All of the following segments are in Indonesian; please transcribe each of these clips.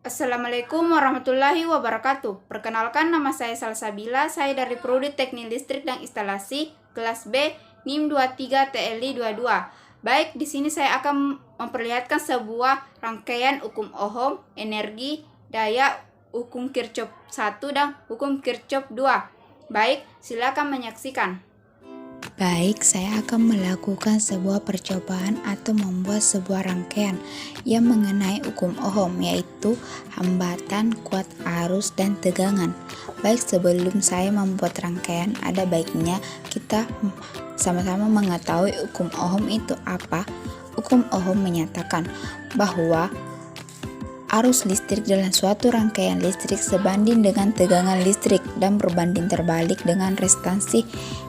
Assalamualaikum warahmatullahi wabarakatuh. Perkenalkan, nama saya Salsabila. Saya dari Prodi Teknik Listrik dan Instalasi kelas B NIM 23 TLI 22. Baik, di sini saya akan memperlihatkan sebuah rangkaian hukum Ohm, energi, daya, hukum Kirchhoff 1 dan hukum Kirchhoff 2. Baik, silakan menyaksikan. Baik, saya akan melakukan sebuah percobaan atau membuat sebuah rangkaian yang mengenai hukum Ohm, yaitu hambatan, kuat arus, dan tegangan. Baik, sebelum saya membuat rangkaian, ada baiknya kita sama-sama mengetahui hukum Ohm itu apa. Hukum Ohm menyatakan bahwa arus listrik dalam suatu rangkaian listrik sebanding dengan tegangan listrik dan berbanding terbalik dengan restansi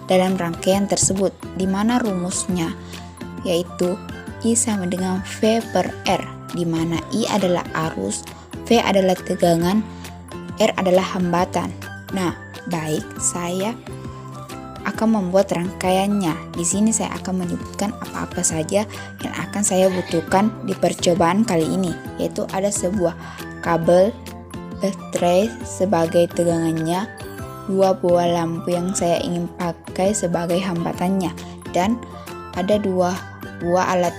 dalam rangkaian tersebut, di mana rumusnya yaitu I sama dengan V per R, di mana I adalah arus, V adalah tegangan, R adalah hambatan. Nah, baik, saya akan membuat rangkaiannya. Di sini saya akan menyebutkan apa-apa saja yang akan saya butuhkan di percobaan kali ini, yaitu ada sebuah kabel, baterai sebagai tegangannya, dua buah lampu yang saya ingin pakai sebagai hambatannya, dan ada dua buah alat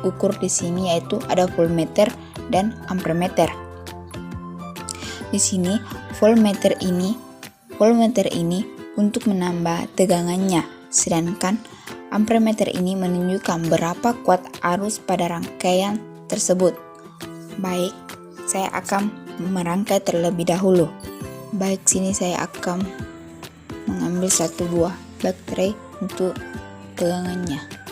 ukur di sini, yaitu ada voltmeter dan ampermeter. Di sini voltmeter ini untuk menambah tegangannya, sedangkan ampermeter ini menunjukkan berapa kuat arus pada rangkaian tersebut. Baik, saya akan merangkai terlebih dahulu. Baik, sini saya akan mengambil satu buah baterai untuk tegangannya.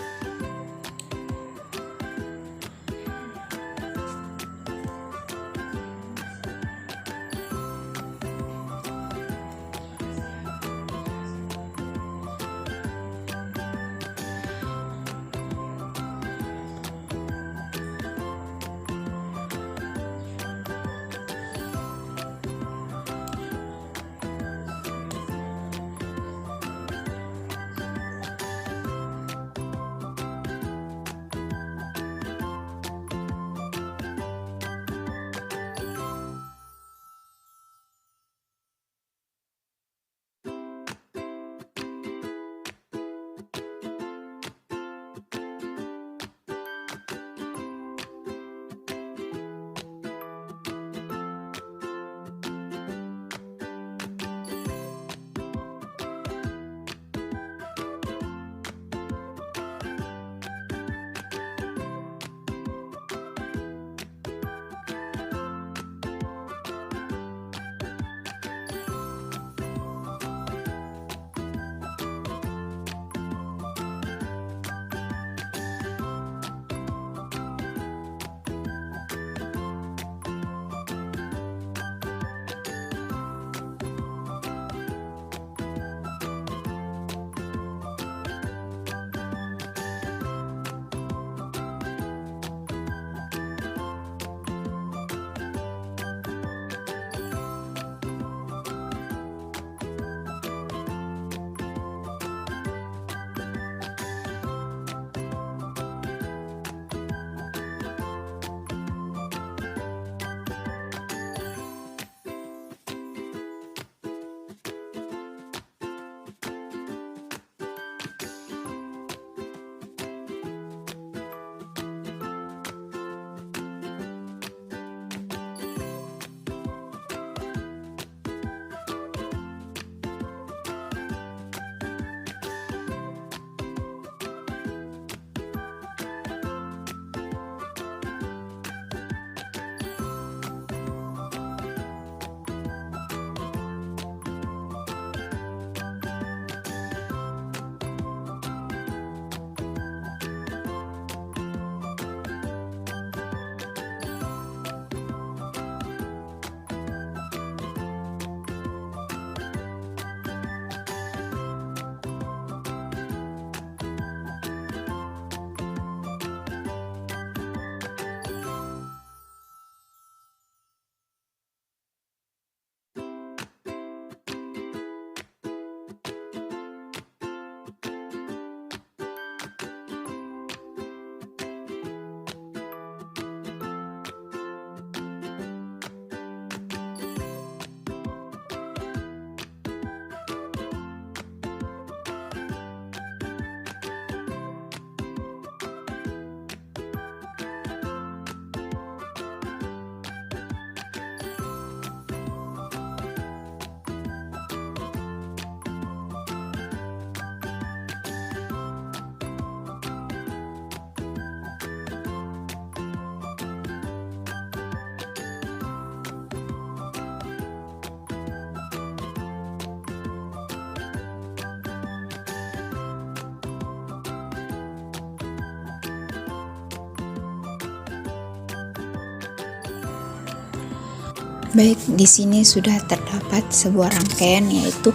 Baik, di sini sudah terdapat sebuah rangkaian, yaitu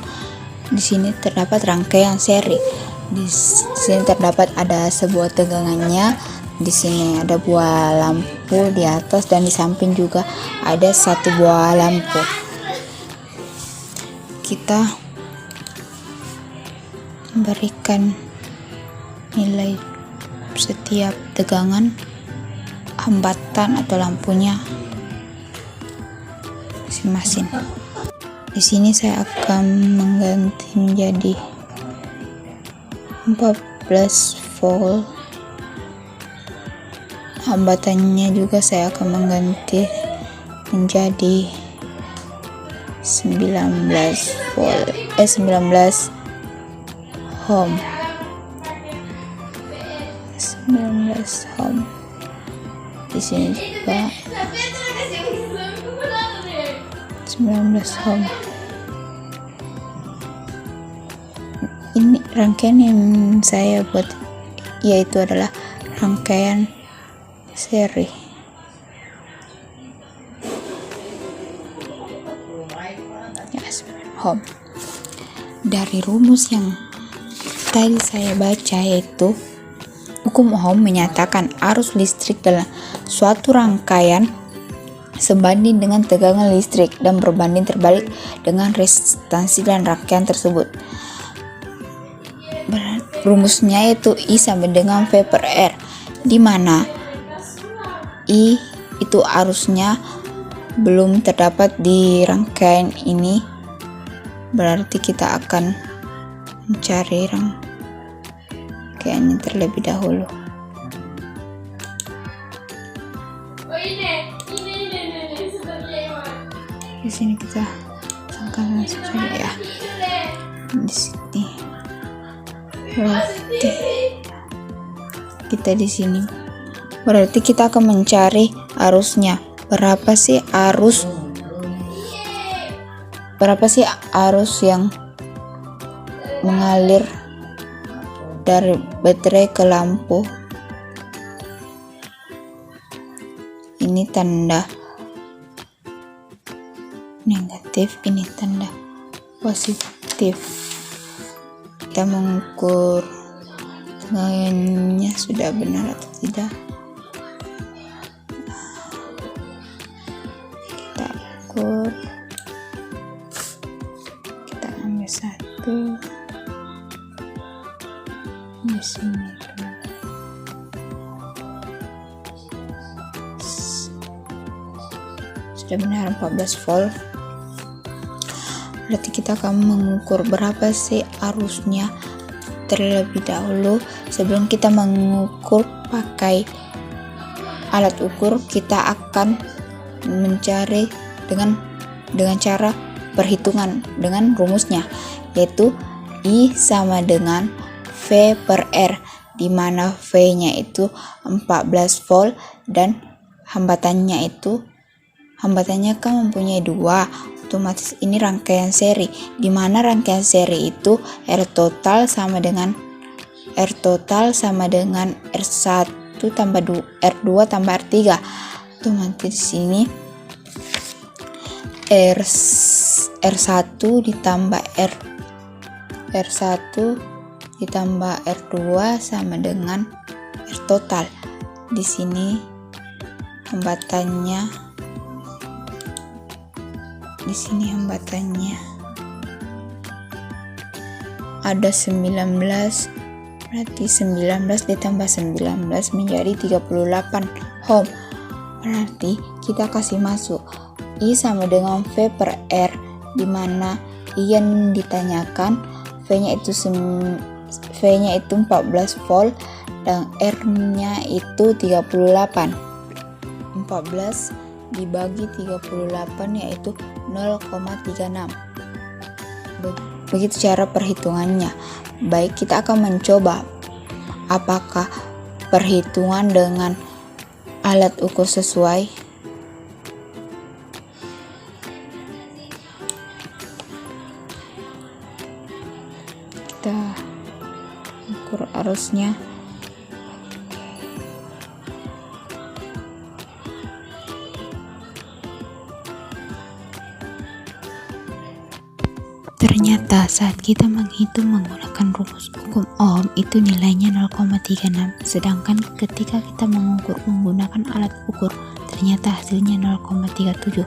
di sini terdapat rangkaian seri. Di sini terdapat ada sebuah tegangannya. Di sini ada buah lampu di atas dan di samping juga ada satu buah lampu. Kita berikan nilai setiap tegangan hambatan atau lampunya masing-masing. Di sini saya akan mengganti menjadi 14 volt. Hambatannya juga saya akan mengganti menjadi 19 volt 19 ohm. 19 ohm. Di sini juga 19 ohm. Ini rangkaian yang saya buat yaitu adalah rangkaian seri. Ya, 19 ohm. Dari rumus yang tadi saya baca, yaitu hukum Ohm menyatakan arus listrik dalam suatu rangkaian sebanding dengan tegangan listrik dan berbanding terbalik dengan restansi dan rangkaian tersebut. Rumusnya yaitu I sama dengan V per R, di mana I itu arusnya belum terdapat di rangkaian ini, berarti kita akan mencari rangkaiannya terlebih dahulu. Di sini kita sangkan langsung saja ya. Di sini berarti kita di sini berarti kita akan mencari arusnya. Berapa sih arus yang mengalir dari baterai ke lampu? Ini tanda negatif, ini tanda positif. Kita mengukur tegangannya sudah benar atau tidak. Kita ukur, kita ambil satu di sini dulu. Sudah benar 14 volt. Berarti kita akan mengukur berapa sih arusnya terlebih dahulu. Sebelum kita mengukur pakai alat ukur, kita akan mencari dengan cara perhitungan dengan rumusnya, yaitu I sama dengan V per R, di mana V-nya itu 14 volt dan hambatannya kan mempunyai 2. Otomatis ini rangkaian seri, di mana rangkaian seri itu R total sama dengan R1 tambah R2 tambah R3. Otomatis di sini R1 ditambah R1 ditambah R2 sama dengan R total. Di sini hambatannya ada 19, berarti 19 ditambah 19 menjadi 38 ohm. Berarti kita kasih masuk I sama dengan V per R, di mana I yang ditanyakan V-nya itu 14 volt dan R-nya itu 38. 14 dibagi 38 yaitu 0,36. Begitu cara perhitungannya. Baik, kita akan mencoba apakah perhitungan dengan alat ukur sesuai. Kita ukur arusnya. Ternyata saat kita menghitung menggunakan rumus hukum Ohm itu nilainya 0,36, sedangkan ketika kita mengukur menggunakan alat ukur ternyata hasilnya 0,37.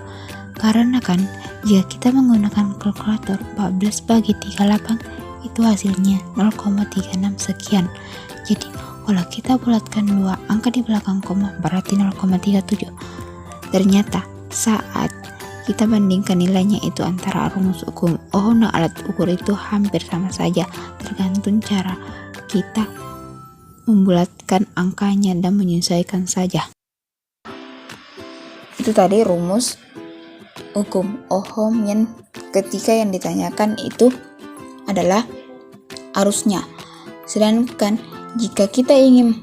Karena kan jika kita menggunakan kalkulator 14 bagi 38 itu hasilnya 0,36 sekian. Jadi kalau kita bulatkan dua angka di belakang koma berarti 0,37. Ternyata saat kita bandingkan nilainya itu antara rumus hukum Ohm dan alat ukur itu hampir sama saja, tergantung cara kita membulatkan angkanya dan menyesuaikan saja. Itu tadi rumus hukum Ohm yang ketika yang ditanyakan itu adalah arusnya. Sedangkan jika kita ingin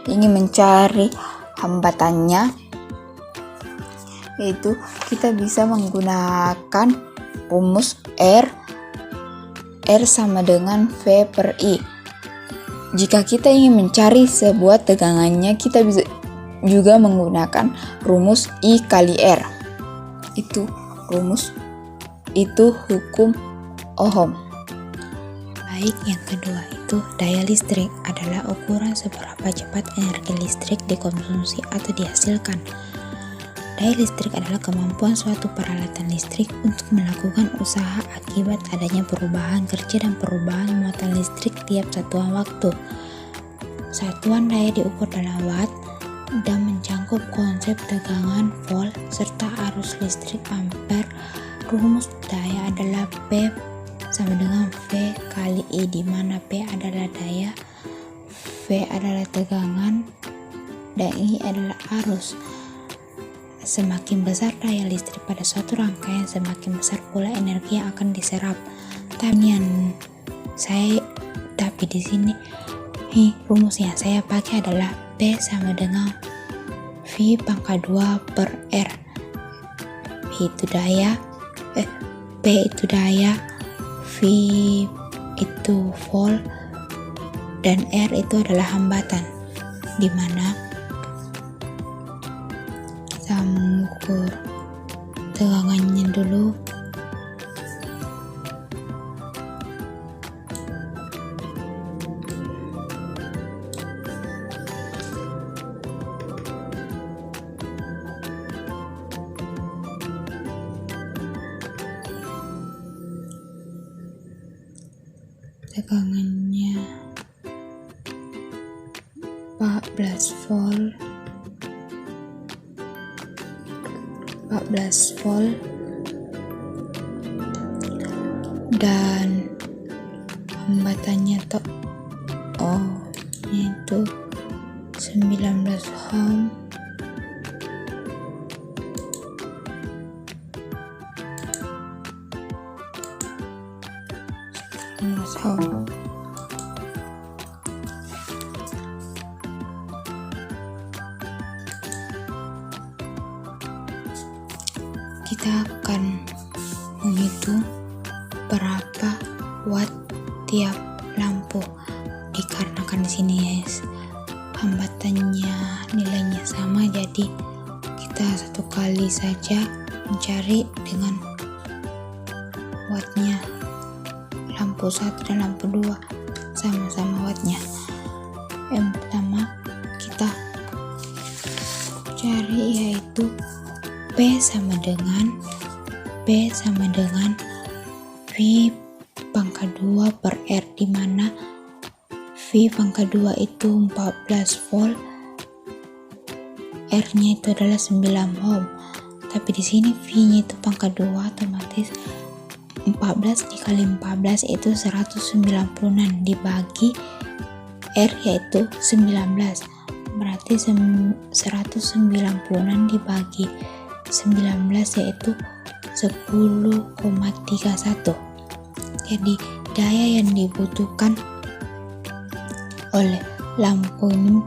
mencari hambatannya, yaitu kita bisa menggunakan rumus R sama dengan V per I. Jika kita ingin mencari sebuah tegangannya, kita bisa juga menggunakan rumus I kali R. Itu hukum Ohm. Baik, yang kedua itu daya listrik adalah ukuran seberapa cepat energi listrik dikonsumsi atau dihasilkan. Daya listrik adalah kemampuan suatu peralatan listrik untuk melakukan usaha akibat adanya perubahan kerja dan perubahan muatan listrik tiap satuan waktu. Satuan daya diukur dalam watt dan mencangkup konsep tegangan volt serta arus listrik ampere. Rumus daya adalah P sama dengan V kali I, di mana P adalah daya, V adalah tegangan, dan I adalah arus. Semakin besar daya listrik pada suatu rangkaian, semakin besar pula energi yang akan diserap. Tapi di sini rumus yang saya pakai adalah P sama dengan V pangkat 2 per R. P itu daya, V itu volt, dan R itu adalah hambatan, di mana kita mengukur tegangannya dulu. Tegangannya 14 volt dan hambatannya yaitu 19 ohm. Kita akan menghitung berapa watt tiap lampu, dikarenakan di sini hambatannya nilainya sama, jadi kita satu kali saja mencari dengan wattnya. Lampu 1 dan lampu 2 sama-sama wattnya. Yang pertama kita cari yaitu P sama dengan V pangkat 2 per R, di mana V pangkat 2 itu 14 volt, R-nya itu adalah 9 ohm. Tapi di sini V-nya itu pangkat 2, otomatis 14 dikali 14 itu 196 dibagi R yaitu 19, berarti 196 dibagi 19 yaitu 10,31. Jadi daya yang dibutuhkan oleh lampu ini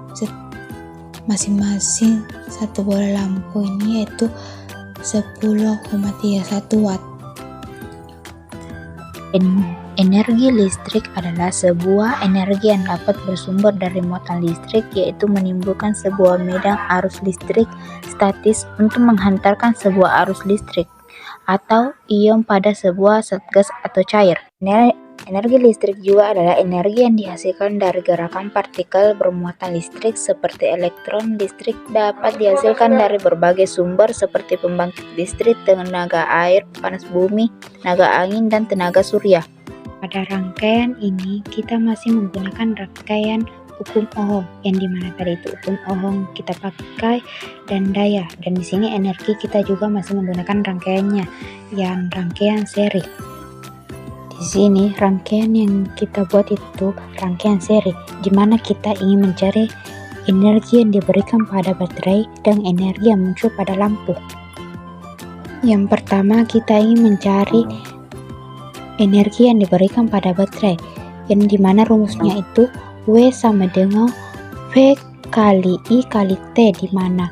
masing-masing satu bola lampu ini yaitu 10,31 watt. Energi listrik adalah sebuah energi yang dapat bersumber dari muatan listrik, yaitu menimbulkan sebuah medan arus listrik statis untuk menghantarkan sebuah arus listrik atau ion pada sebuah zat gas atau cair. Energi listrik juga adalah energi yang dihasilkan dari gerakan partikel bermuatan listrik seperti elektron. Listrik dapat dihasilkan dari berbagai sumber seperti pembangkit listrik, tenaga air, panas bumi, tenaga angin, dan tenaga surya. Pada rangkaian ini kita masih menggunakan rangkaian hukum Ohm, yang dimana tadi itu hukum Ohm kita pakai dan daya, dan di sini energi kita juga masih menggunakan rangkaiannya yang rangkaian seri. Di sini rangkaian yang kita buat itu rangkaian seri, di mana kita ingin mencari energi yang diberikan pada baterai dan energi yang muncul pada lampu. Yang pertama kita ingin mencari energi yang diberikan pada baterai, yang dimana rumusnya itu W sama dengan V kali I kali T, dimana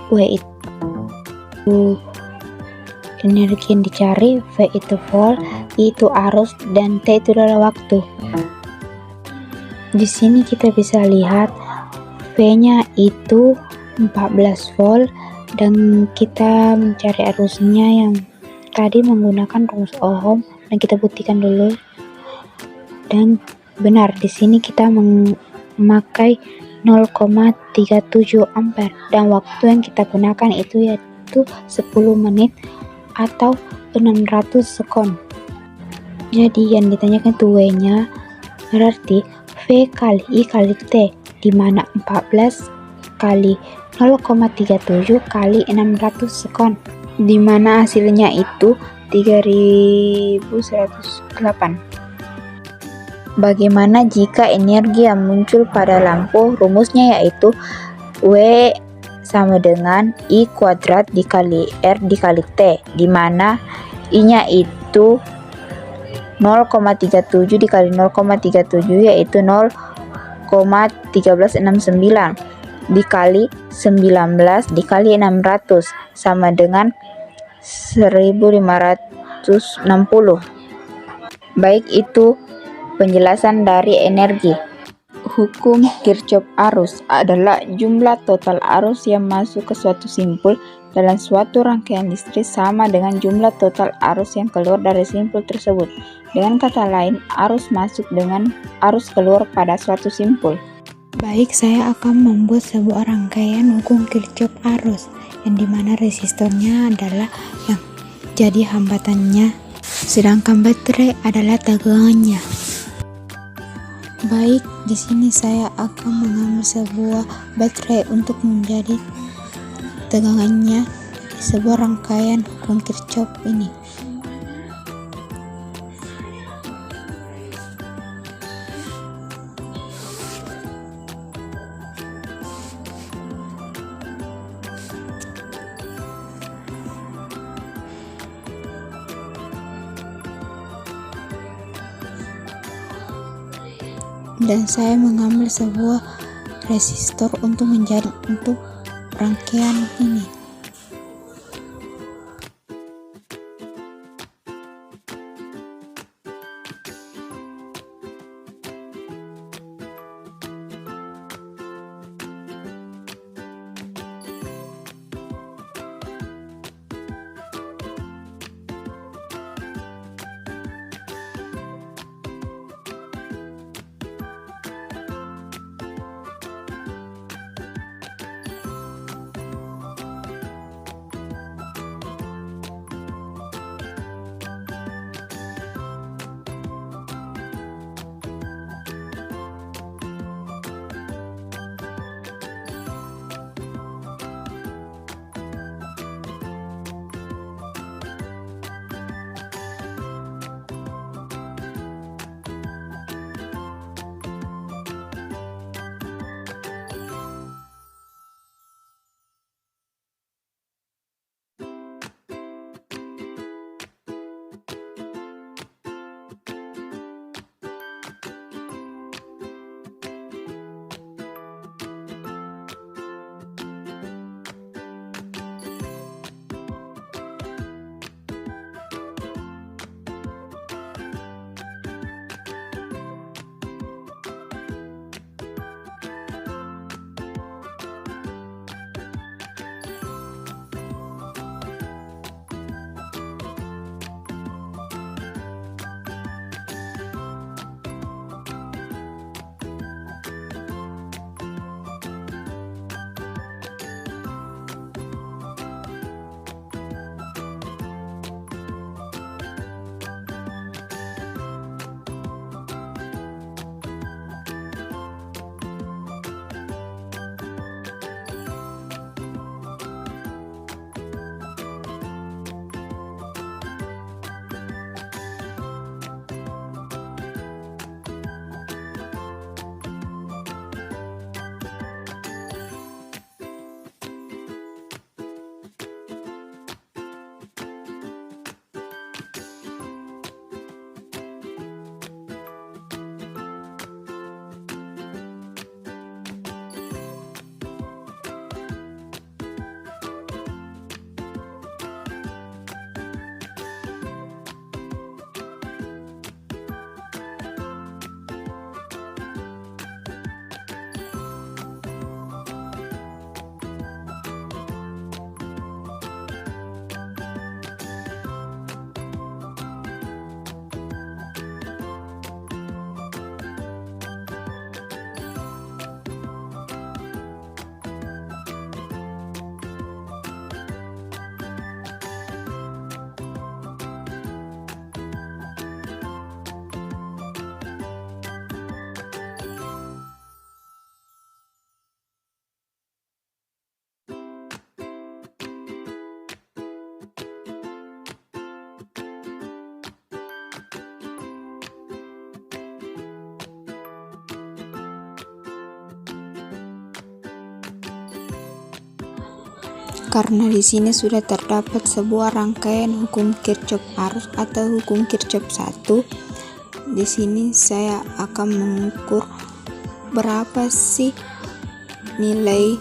W itu energi yang dicari, V itu volt, I itu arus, dan T itu adalah waktu. Di sini kita bisa lihat V-nya itu 14 volt, dan kita mencari arusnya yang tadi menggunakan rumus Ohm, dan kita buktikan dulu. Dan benar, di sini kita memakai 0,37 ampere, dan waktu yang kita gunakan itu yaitu 10 menit atau 600 sekon. Jadi yang ditanyakan itu W-nya, berarti V kali I kali T, dimana 14 kali 0,37 kali 600 sekon, dimana hasilnya itu 3108. Bagaimana jika energi yang muncul pada lampu? Rumusnya yaitu W sama dengan I kuadrat dikali R dikali T, dimana I-nya itu 0,37 dikali 0,37 yaitu 0,1369 dikali 19 dikali 600 sama dengan 1560. Baik, itu penjelasan dari energi. Hukum Kirchhoff arus adalah jumlah total arus yang masuk ke suatu simpul dalam suatu rangkaian listrik sama dengan jumlah total arus yang keluar dari simpul tersebut. Dengan kata lain, arus masuk dengan arus keluar pada suatu simpul. Baik, saya akan membuat sebuah rangkaian hukum Kirchhoff arus, yang dimana resistornya adalah yang jadi hambatannya, sedangkan baterai adalah tegangannya. Baik, di sini saya akan mengambil sebuah baterai untuk menjadi tegangannya di sebuah rangkaian hukum Kirchhoff ini. Dan saya mengambil sebuah resistor untuk rangkaian ini. Karena di sini sudah terdapat sebuah rangkaian hukum Kirchhoff arus atau hukum Kirchhoff 1, di sini saya akan mengukur berapa sih nilai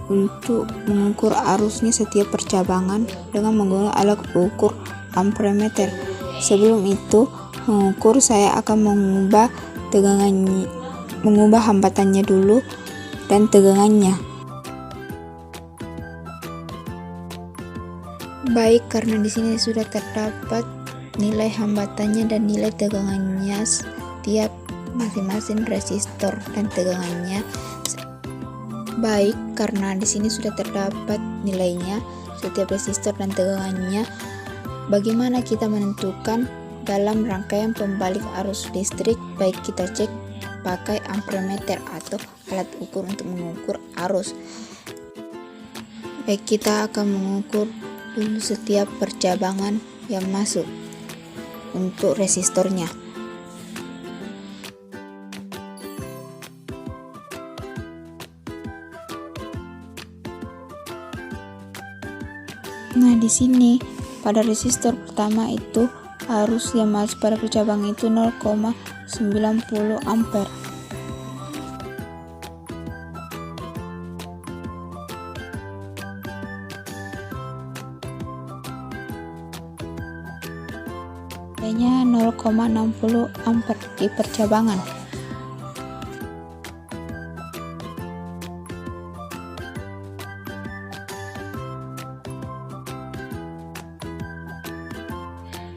untuk mengukur arusnya setiap percabangan dengan menggunakan alat ukur amperemeter. Sebelum itu mengukur, saya akan mengubah hambatannya dulu dan tegangannya. Baik, karena di sini sudah terdapat nilai hambatannya dan nilai tegangannya setiap masing-masing resistor dan tegangannya. Baik, karena di sini sudah terdapat nilainya setiap resistor dan tegangannya, bagaimana kita menentukan dalam rangkaian pembalik arus listrik? Baik, kita cek pakai amperemeter atau alat ukur untuk mengukur arus. Baik, kita akan mengukur dulu setiap percabangan yang masuk untuk resistornya. Nah, di sini pada resistor pertama itu arus yang masuk pada percabangan itu 0,90 ampere. Nilainya 0,60 ampere di percabangan.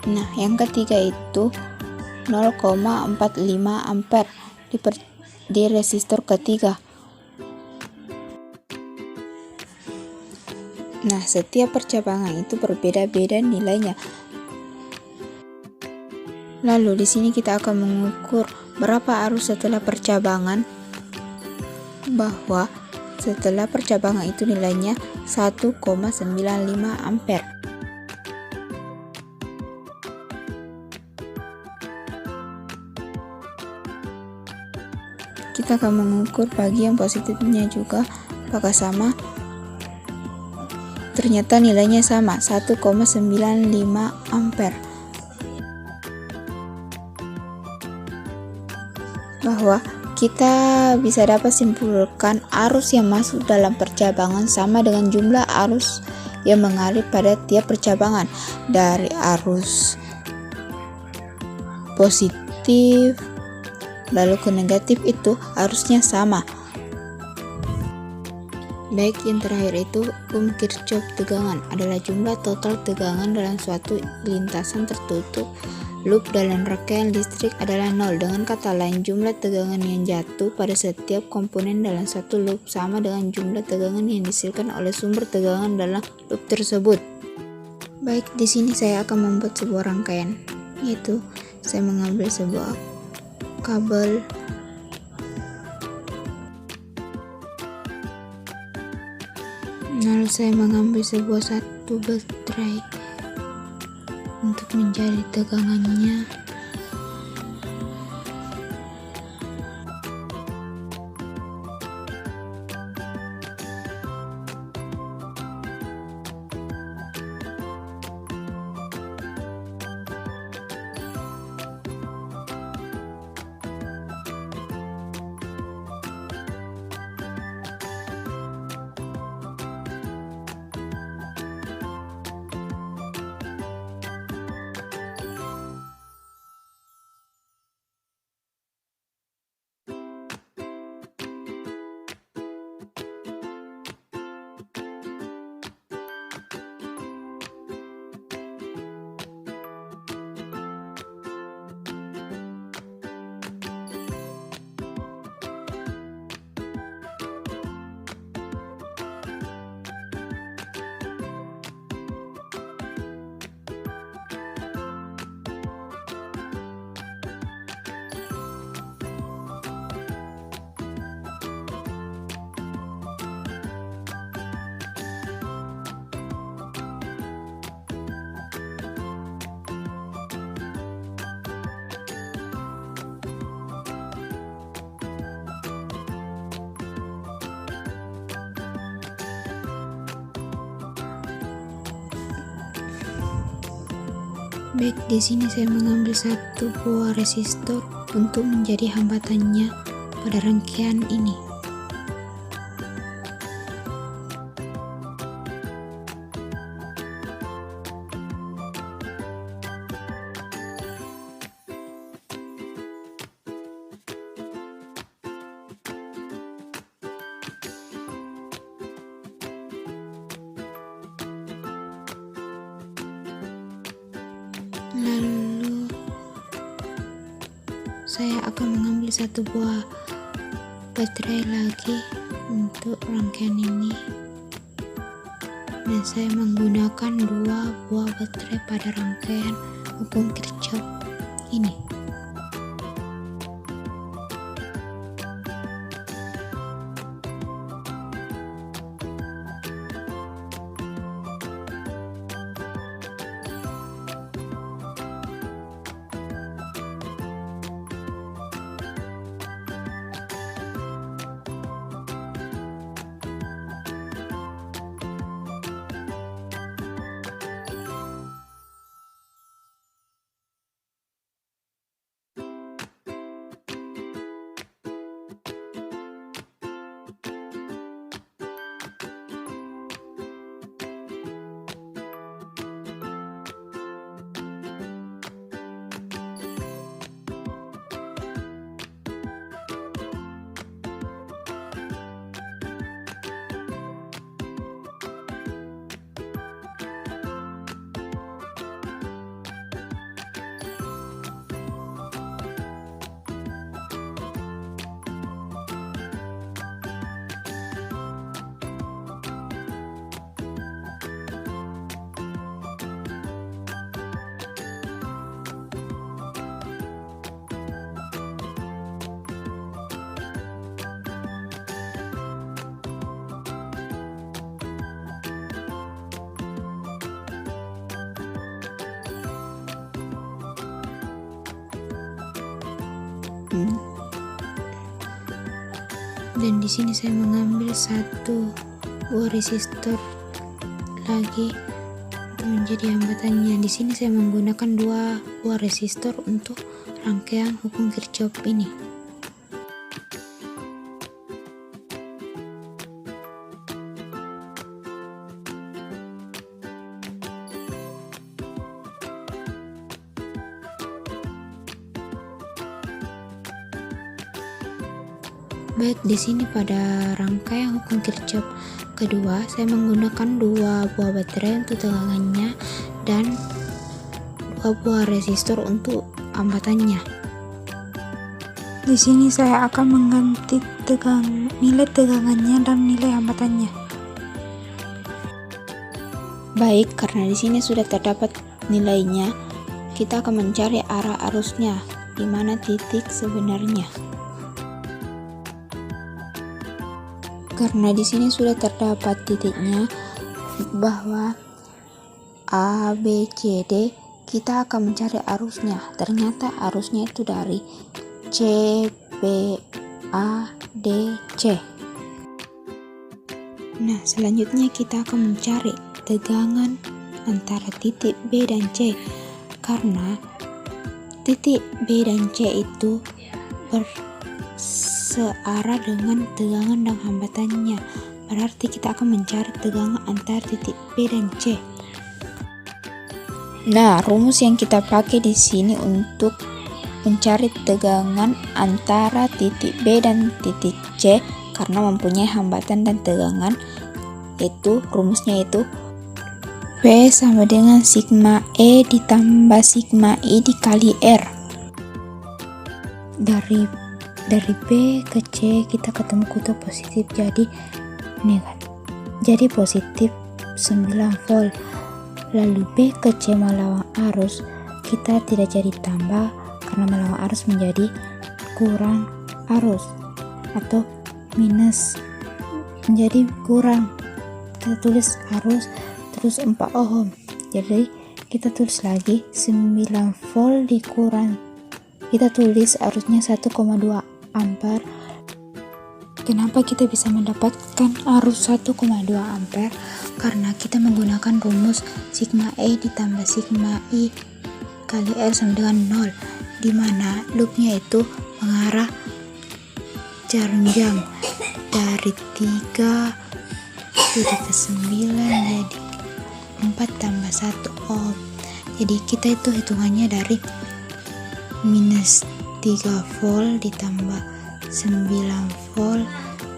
Nah, yang ketiga itu 0,45 ampere di resistor ketiga. Nah, setiap percabangan itu berbeda-beda nilainya. Lalu di sini kita akan mengukur berapa arus setelah percabangan, bahwa setelah percabangan itu nilainya 1,95 ampere. Kita akan mengukur bagian positifnya juga apakah sama. Ternyata nilainya sama, 1,95 ampere. Bahwa kita bisa dapat simpulkan arus yang masuk dalam percabangan sama dengan jumlah arus yang mengalir pada tiap percabangan. Dari arus positif lalu ke negatif itu arusnya sama. Baik, yang terakhir itu hukum Kirchhoff tegangan adalah jumlah total tegangan dalam suatu lintasan tertutup. Loop dalam rangkaian listrik adalah 0. Dengan kata lain, jumlah tegangan yang jatuh pada setiap komponen dalam satu loop sama dengan jumlah tegangan yang dihasilkan oleh sumber tegangan dalam loop tersebut. Baik, di sini saya akan membuat sebuah rangkaian, yaitu saya mengambil sebuah kabel lalu saya mengambil satu baterai untuk mencari tegangannya. Baik, di sini saya mengambil satu buah resistor untuk menjadi hambatannya pada rangkaian ini. Lalu saya akan mengambil satu buah baterai lagi untuk rangkaian ini, dan saya menggunakan dua buah baterai pada rangkaian hukum Kirchhoff ini. Dan di sini saya mengambil satu buah resistor lagi untuk menjadi hambatannya. Di sini saya menggunakan dua buah resistor untuk rangkaian hukum Kirchhoff ini. Baik, di sini pada rangkaian hukum Kirchhoff kedua, saya menggunakan dua buah baterai untuk tegangannya dan dua buah resistor untuk hambatannya. Di sini saya akan mengganti nilai tegangannya dan nilai hambatannya. Baik, karena di sini sudah terdapat nilainya, kita akan mencari arah arusnya, di mana titik sebenarnya. Karena di sini sudah terdapat titiknya bahwa A, B, C, D, kita akan mencari arusnya. Ternyata arusnya itu dari C, B, A, D, C. Nah, selanjutnya kita akan mencari tegangan antara titik B dan C, karena titik B dan C itu searah dengan tegangan dan hambatannya. Berarti kita akan mencari tegangan antara titik B dan C. Nah, rumus yang kita pakai di sini untuk mencari tegangan antara titik B dan titik C karena mempunyai hambatan dan tegangan, itu rumusnya itu V sama dengan sigma E ditambah sigma I dikali R. Dari B ke C kita ketemu kutub positif, jadi negatif. Jadi positif 9 volt. Lalu B ke C melawan arus, kita tidak jadi tambah karena melawan arus menjadi kurang arus atau minus, menjadi kurang. Kita tulis arus terus 4 ohm. Jadi kita tulis lagi 9 volt dikurang. Kita tulis arusnya 1,2 ampere. Kenapa kita bisa mendapatkan arus 1,2 ampere? Karena kita menggunakan rumus sigma E ditambah sigma I kali R sama dengan 0, di mana loopnya itu mengarah jarum jam dari 3 jadi ke 9 jadi 4 tambah 1 ohm. Jadi kita itu hitungannya dari minus 3 volt ditambah 9 volt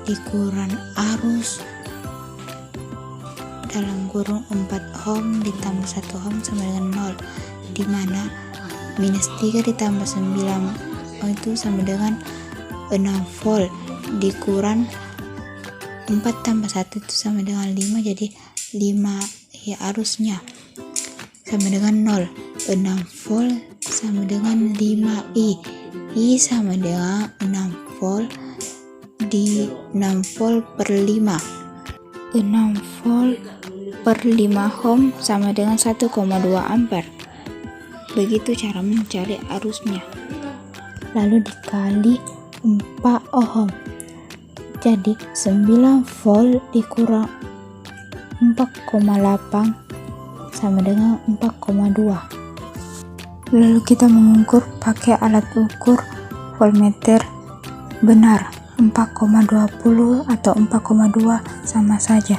dikurang arus dalam kurung 4 ohm ditambah 1 ohm sama dengan 0, di mana minus 3 ditambah 9 ohm itu sama dengan 6 volt dikurang 4 tambah 1 itu sama dengan 5, jadi 5 ya arusnya sama dengan 0. 6 volt sama dengan 5 I sama dengan 6 volt di 6 volt per 5. 6 volt per 5 ohm sama dengan 1,2 ampere. Begitu cara mencari arusnya. Lalu dikali 4 ohm. Jadi 9 volt dikurang 4,8 sama dengan 4,2. Lalu kita mengukur pakai alat ukur voltmeter. Benar, 4,20 atau 4,2 sama saja.